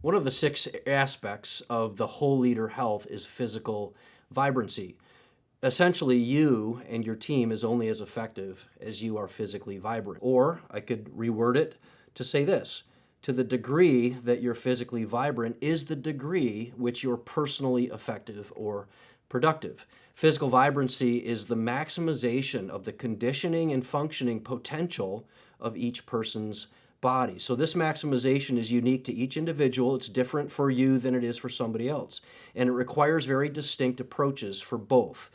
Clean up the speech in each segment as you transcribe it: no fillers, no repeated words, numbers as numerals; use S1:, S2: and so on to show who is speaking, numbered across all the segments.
S1: One of the 6 aspects of the whole leader health is physical vibrancy. Essentially, you and your team is only as effective as you are physically vibrant. Or I could reword it to say this: to the degree that you're physically vibrant is the degree which you're personally effective or productive. Physical vibrancy is the maximization of the conditioning and functioning potential of each person's body. So this maximization is unique to each individual. It's different for you than it is for somebody else. And it requires very distinct approaches for both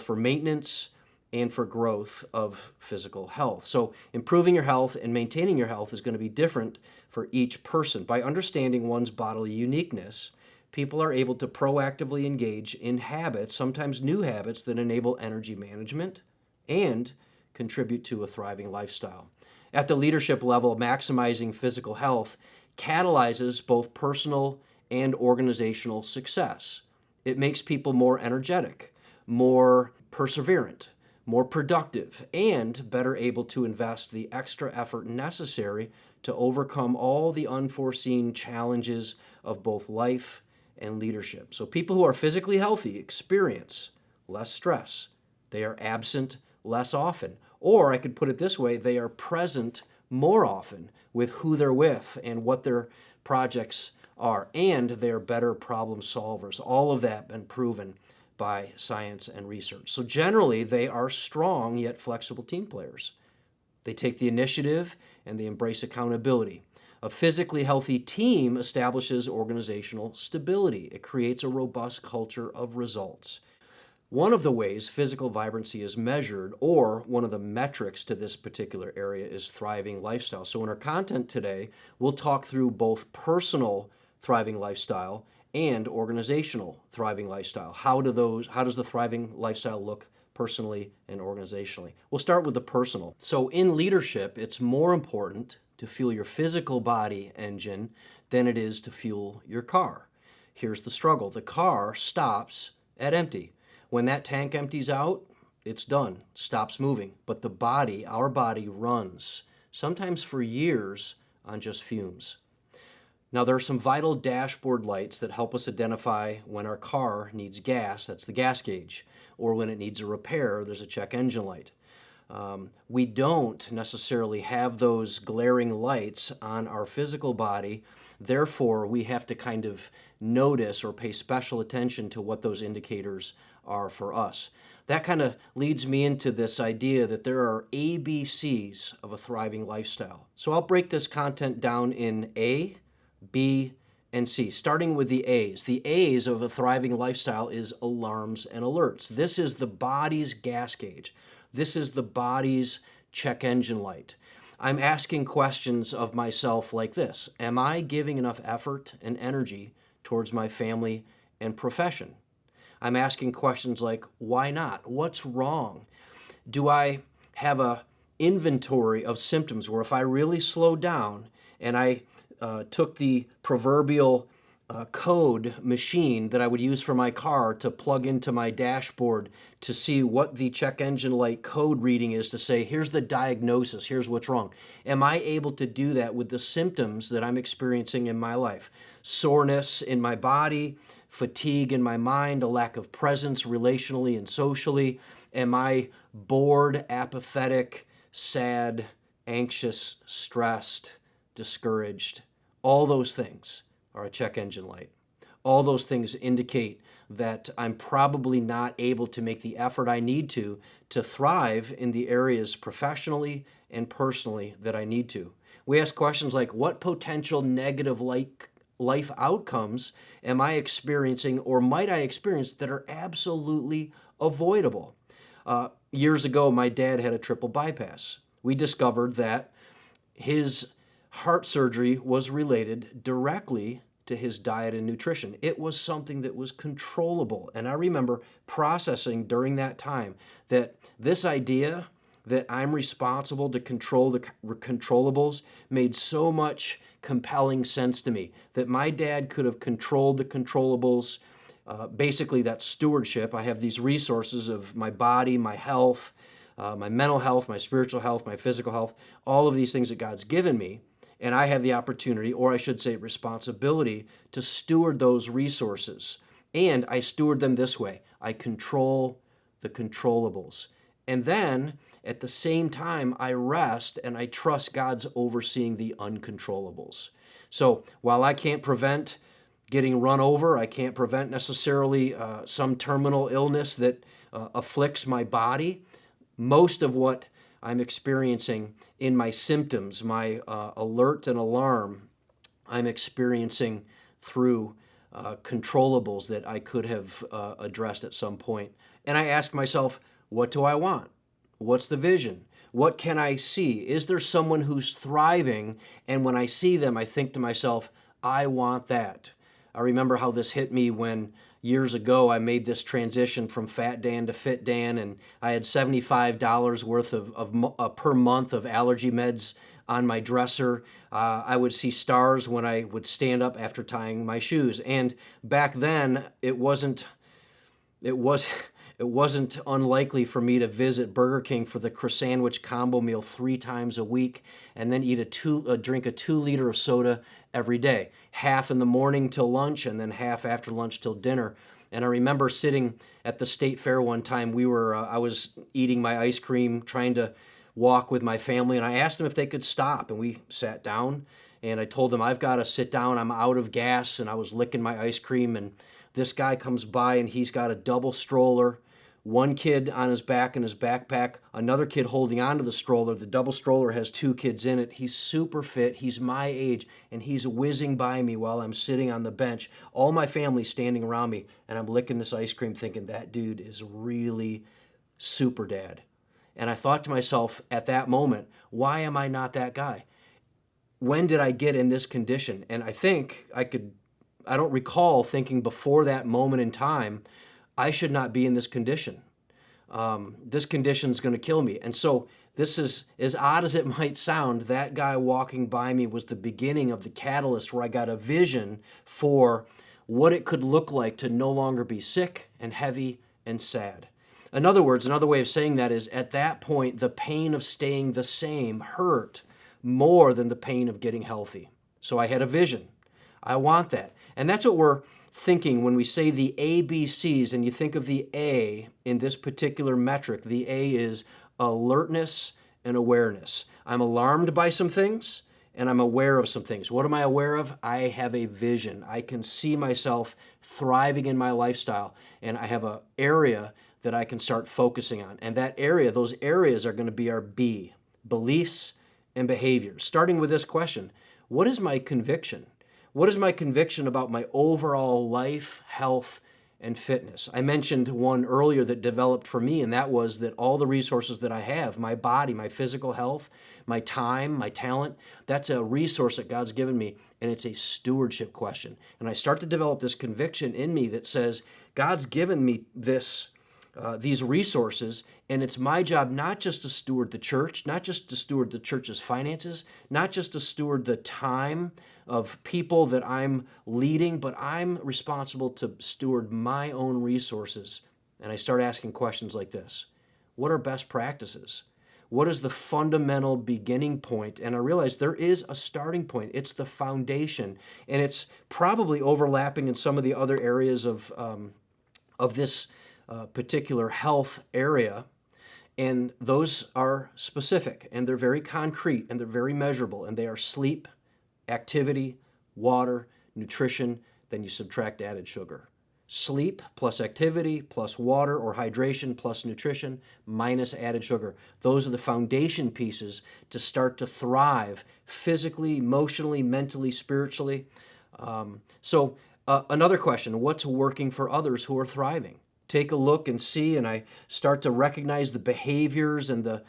S1: for maintenance and for growth of physical health. So improving your health and maintaining your health is going to be different for each person. By understanding one's bodily uniqueness, people are able to proactively engage in habits, sometimes new habits, that enable energy management and contribute to a thriving lifestyle. At the leadership level, maximizing physical health catalyzes both personal and organizational success. It makes people more energetic, more perseverant, more productive, and better able to invest the extra effort necessary to overcome all the unforeseen challenges of both life and leadership. So people who are physically healthy experience less stress. They are absent less often. Or I could put it this way: they are present more often with who they're with and what their projects are. And they're better problem solvers. All of that been proven by science and research. So generally, they are strong yet flexible team players. They take the initiative and they embrace accountability. A physically healthy team establishes organizational stability. It creates a robust culture of results. One of the ways physical vibrancy is measured, or one of the metrics to this particular area, is thriving lifestyle. So in our content today, we'll talk through both personal thriving lifestyle and organizational thriving lifestyle. How does the thriving lifestyle look personally and organizationally? We'll start with the personal. So in leadership, it's more important to fuel your physical body engine than it is to fuel your car. Here's the struggle: the car stops at empty. When that tank empties out, it's done, stops moving. But the body, our body, runs, sometimes for years, on just fumes. Now, there are some vital dashboard lights that help us identify when our car needs gas, that's the gas gauge, or when it needs a repair, there's a check engine light. We don't necessarily have those glaring lights on our physical body. Therefore, we have to kind of notice or pay special attention to what those indicators are for us. That kind of leads me into this idea that there are ABCs of a thriving lifestyle. So I'll break this content down in A, B, and C, starting with the A's. The A's of a thriving lifestyle is alarms and alerts. This is the body's gas gauge. This is the body's check engine light. I'm asking questions of myself like this: am I giving enough effort and energy towards my family and profession? I'm asking questions like, why not? What's wrong? Do I have a inventory of symptoms where if I really slow down and I took the proverbial code machine that I would use for my car to plug into my dashboard to see what the check engine light code reading is, to say, here's the diagnosis, here's what's wrong. Am I able to do that with the symptoms that I'm experiencing in my life? Soreness in my body, fatigue in my mind, a lack of presence relationally and socially. Am I bored, apathetic, sad, anxious, stressed, discouraged? All those things are a check engine light. All those things indicate that I'm probably not able to make the effort I need to thrive in the areas professionally and personally that I need to. We ask questions like, what potential negative life outcomes am I experiencing or might I experience that are absolutely avoidable? Years ago, my dad had a triple bypass. We discovered that his heart surgery was related directly to his diet and nutrition. It was something that was controllable. And I remember processing during that time that this idea that I'm responsible to control the controllables made so much compelling sense to me, that my dad could have controlled the controllables. Basically, that's stewardship. I have these resources of my body, my health, my mental health, my spiritual health, my physical health, all of these things that God's given me. And I have the opportunity, or I should say responsibility, to steward those resources. And I steward them this way. I control the controllables. And then at the same time, I rest and I trust God's overseeing the uncontrollables. So while I can't prevent getting run over, I can't prevent necessarily some terminal illness that afflicts my body, most of what I'm experiencing in my symptoms, my alert and alarm, I'm experiencing through controllables that I could have addressed at some point. And I ask myself, what do I want? What's the vision? What can I see? Is there someone who's thriving? And when I see them, I think to myself, I want that. I remember how this hit me when years ago I made this transition from Fat Dan to Fit Dan, and I had $75 worth of per month of allergy meds on my dresser. I would see stars when I would stand up after tying my shoes. And back then, it wasn't unlikely for me to visit Burger King for the croissant combo meal 3 times a week and then drink a 2-liter of soda every day, half in the morning till lunch and then half after lunch till dinner. And I remember sitting at the state fair one time. I was eating my ice cream, trying to walk with my family, and I asked them if they could stop, and we sat down. And I told them, I've got to sit down. I'm out of gas, and I was licking my ice cream. And this guy comes by, and he's got a double stroller. One kid on his back in his backpack, another kid holding onto the stroller. The double stroller has 2 kids in it. He's super fit. He's my age, and he's whizzing by me while I'm sitting on the bench. All my family's standing around me, and I'm licking this ice cream thinking, that dude is really super dad. And I thought to myself at that moment, why am I not that guy? When did I get in this condition? And I don't recall thinking before that moment in time, I should not be in this condition. This condition's going to kill me. And so this is, as odd as it might sound, that guy walking by me was the beginning of the catalyst where I got a vision for what it could look like to no longer be sick and heavy and sad. In other words, another way of saying that is at that point, the pain of staying the same hurt more than the pain of getting healthy. So I had a vision. I want that. And that's what we're thinking when we say the ABCs, and you think of the A in this particular metric. The A is alertness and awareness. I'm alarmed by some things and I'm aware of some things. What am I aware of? I have a vision. I can see myself thriving in my lifestyle, and I have an area that I can start focusing on. And that area, those areas are going to be our B, beliefs and behaviors. Starting with this question, what is my conviction? What is my conviction about my overall life, health, and fitness? I mentioned one earlier that developed for me, and that was that all the resources that I have, my body, my physical health, my time, my talent, that's a resource that God's given me, and it's a stewardship question. And I start to develop this conviction in me that says, God's given me these resources, and it's my job not just to steward the church, not just to steward the church's finances, not just to steward the time of people that I'm leading, but I'm responsible to steward my own resources. And I start asking questions like this. What are best practices? What is the fundamental beginning point? And I realize there is a starting point. It's the foundation, and it's probably overlapping in some of the other areas of this particular health area. And those are specific, and they're very concrete, and they're very measurable, and they are sleep, activity, water, nutrition, then you subtract added sugar. Sleep plus activity plus water or hydration plus nutrition minus added sugar. Those are the foundation pieces to start to thrive physically, emotionally, mentally, spiritually. Another question, what's working for others who are thriving? Take a look and see, and I start to recognize the behaviors and the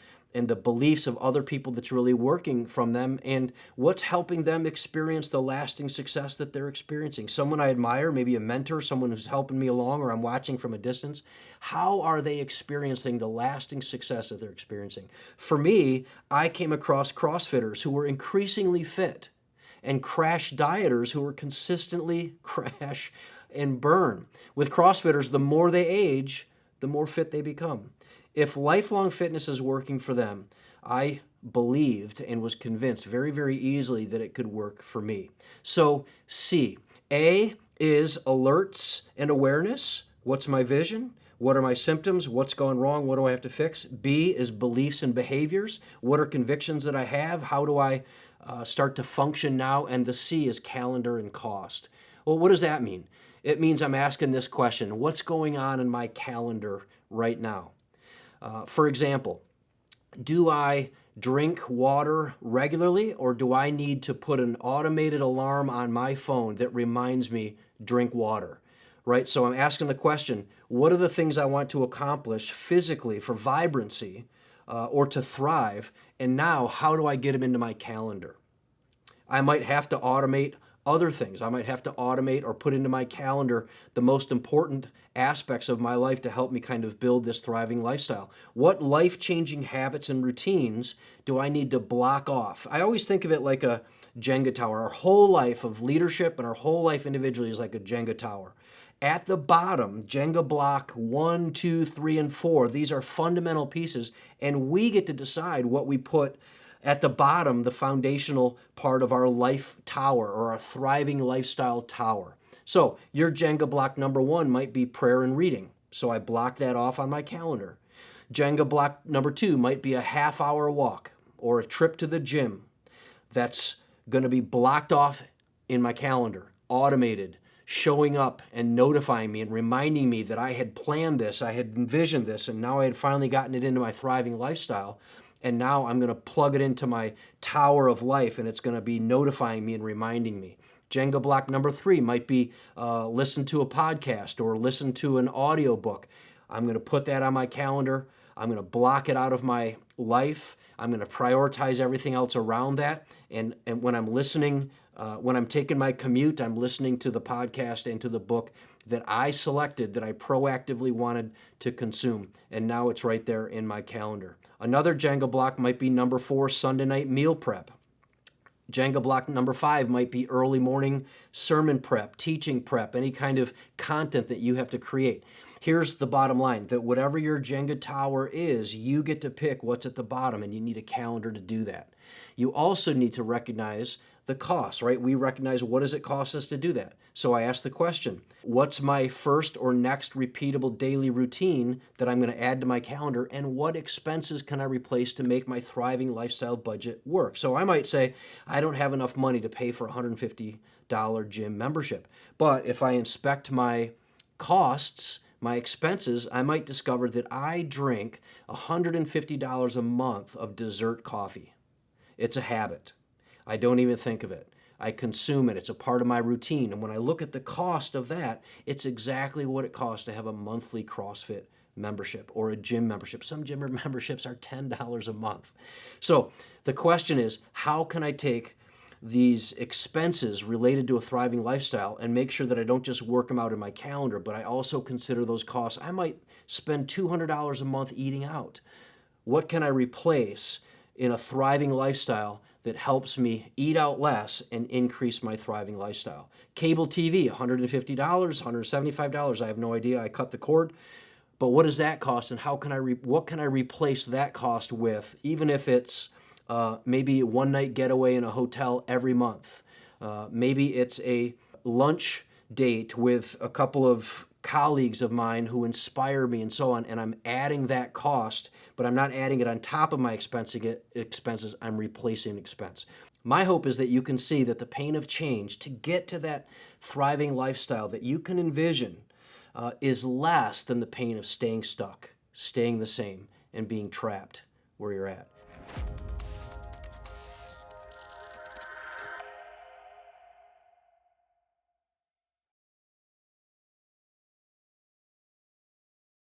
S1: beliefs of other people that's really working from them, and what's helping them experience the lasting success that they're experiencing. Someone I admire, maybe a mentor, someone who's helping me along, or I'm watching from a distance. How are they experiencing the lasting success that they're experiencing? For me, I came across CrossFitters who were increasingly fit and crash dieters who were consistently crash and burn. With CrossFitters, the more they age, the more fit they become. If lifelong fitness is working for them, I believed and was convinced very, very easily that it could work for me. So C, A is alerts and awareness. What's my vision? What are my symptoms? What's going wrong? What do I have to fix? B is beliefs and behaviors. What are convictions that I have? How do I start to function now? And the C is calendar and cost. Well, what does that mean? It means I'm asking this question: what's going on in my calendar right now? For example, do I drink water regularly, or do I need to put an automated alarm on my phone that reminds me drink water? Right? So I'm asking the question, what are the things I want to accomplish physically for vibrancy or to thrive? And now, how do I get them into my calendar? I might have to automate other things. I might have to automate or put into my calendar the most important aspects of my life to help me kind of build this thriving lifestyle. What life-changing habits and routines do I need to block off? I always think of it like a Jenga tower. Our whole life of leadership and our whole life individually is like a Jenga tower. At the bottom, Jenga block 1, 2, 3, and 4, these are fundamental pieces, and we get to decide what we put at the bottom, the foundational part of our life tower or our thriving lifestyle tower. So your Jenga block number 1 might be prayer and reading. So I block that off on my calendar. Jenga block number 2 might be a half-hour walk or a trip to the gym. That's going to be blocked off in my calendar, automated, showing up and notifying me and reminding me that I had planned this, I had envisioned this, and now I had finally gotten it into my thriving lifestyle. And now I'm going to plug it into my tower of life, and it's going to be notifying me and reminding me. Jenga block number 3 might be listen to a podcast or listen to an audiobook. I'm going to put that on my calendar. I'm going to block it out of my life. I'm going to prioritize everything else around that. And when I'm listening, when I'm taking my commute, I'm listening to the podcast and to the book that I selected, that I proactively wanted to consume. And now it's right there in my calendar. Another Jenga block might be number 4, Sunday night meal prep. Jenga block number 5 might be early morning sermon prep, teaching prep, any kind of content that you have to create. Here's the bottom line, that whatever your Jenga tower is, you get to pick what's at the bottom, and you need a calendar to do that. You also need to recognize the cost, right? We recognize, what does it cost us to do that? So I ask the question, what's my first or next repeatable daily routine that I'm going to add to my calendar, and what expenses can I replace to make my thriving lifestyle budget work? So I might say, I don't have enough money to pay for a $150 gym membership. But if I inspect my costs, my expenses, I might discover that I drink $150 a month of dessert coffee. It's a habit. I don't even think of it. I consume it. It's a part of my routine. And when I look at the cost of that, it's exactly what it costs to have a monthly CrossFit membership or a gym membership. Some gym memberships are $10 a month. So the question is, how can I take these expenses related to a thriving lifestyle and make sure that I don't just work them out in my calendar, but I also consider those costs? I might spend $200 a month eating out. What can I replace in a thriving lifestyle that helps me eat out less and increase my thriving lifestyle? Cable TV, $150, $175, I have no idea. I cut the cord. But what does that cost, and how can what can I replace that cost with, even if it's maybe a one-night getaway in a hotel every month? Maybe it's a lunch date with a couple of colleagues of mine who inspire me and so on, and I'm adding that cost, but I'm not adding it on top of my expenses, I'm replacing expense. My hope is that you can see that the pain of change to get to that thriving lifestyle that you can envision is less than the pain of staying stuck, staying the same, and being trapped where you're at.